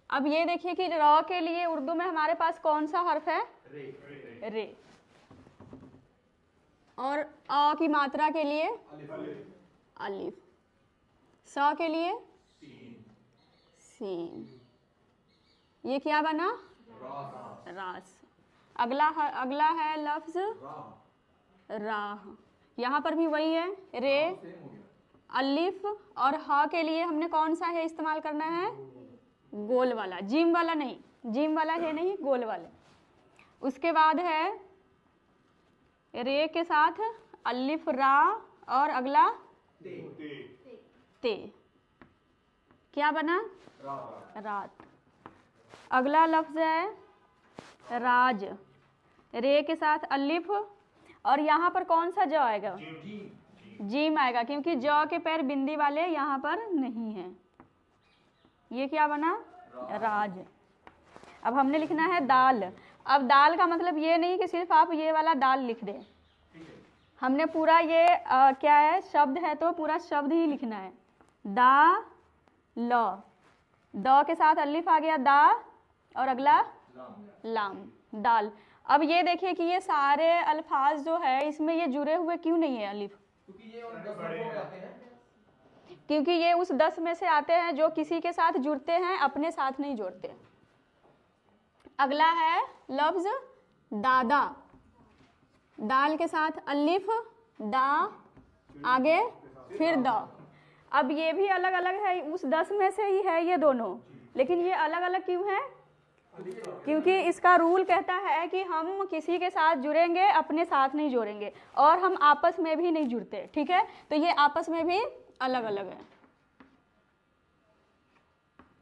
अब ये देखिए कि र के लिए उर्दू में हमारे पास कौन सा हर्फ है? रे। और अ की मात्रा के लिए अलिफ। स के लिए सीन। ये क्या बना? रास। अगला है लफ्ज राह। यहाँ पर भी वही है, रे, अलिफ और ह के लिए हमने कौन सा है इस्तेमाल करना है? गोल वाला, जीम वाला नहीं, जीम वाला है नहीं, गोल वाले। उसके बाद है रे के साथ अलिफ रा और अगला ते। क्या बना? रात। अगला लफ्ज है राज। रे के साथ अलिफ और यहाँ पर कौन सा ज आएगा? जीम आएगा, क्योंकि ज के पैर बिंदी वाले यहाँ पर नहीं हैं। ये क्या बना? राज। अब हमने लिखना है दाल। अब दाल का मतलब ये नहीं कि सिर्फ आप ये वाला दाल लिख दें, हमने पूरा ये क्या है, शब्द है तो पूरा शब्द ही लिखना है। दा ल, द के साथ अलिफ आ गया दा और अगला लाम, दाल। अब ये देखिए कि ये सारे अल्फाज जो है इसमें ये जुड़े हुए क्यों नहीं है अलिफ? क्योंकि ये उस 10 में से आते हैं जो किसी के साथ जुड़ते हैं, अपने साथ नहीं जोड़ते। अगला है लफ्ज दादा। दाल के साथ अलिफ दा, आगे फिर द। अब ये भी अलग अलग है, उस 10 में से ही है ये दोनों, लेकिन ये अलग अलग क्यों है? क्योंकि इसका रूल कहता है कि हम किसी के साथ जुड़ेंगे, अपने साथ नहीं जोड़ेंगे, और हम आपस में भी नहीं जुड़ते। ठीक है, तो ये आपस में भी अलग अलग है।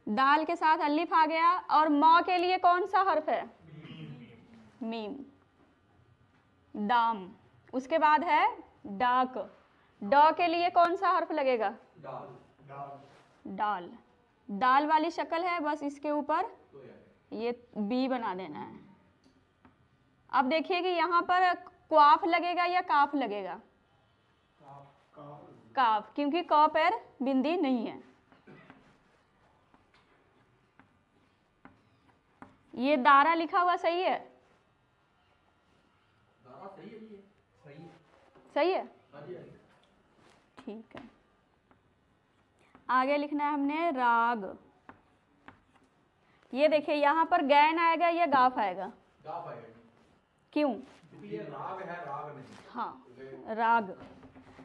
दाल के साथ अलिफ आ गया और म के लिए कौन सा हर्फ है? मीम। दाम। उसके बाद है डाक। ड के लिए कौन सा हर्फ लगेगा? डाल। दाल वाली शक्ल है, बस इसके ऊपर ये बी बना देना है। अब देखिए कि यहाँ पर क्वाफ लगेगा या काफ लगेगा? काफ, क्योंकि क पैर बिंदी नहीं है। ये दारा लिखा हुआ सही है? सही है, ठीक है। आगे लिखना है हमने राग। ये देखिए यहाँ पर गैन आएगा या गाफ आएगा? गाफ आएगा। क्यों? क्योंकि ये राग है, राग नहीं। हाँ, राग।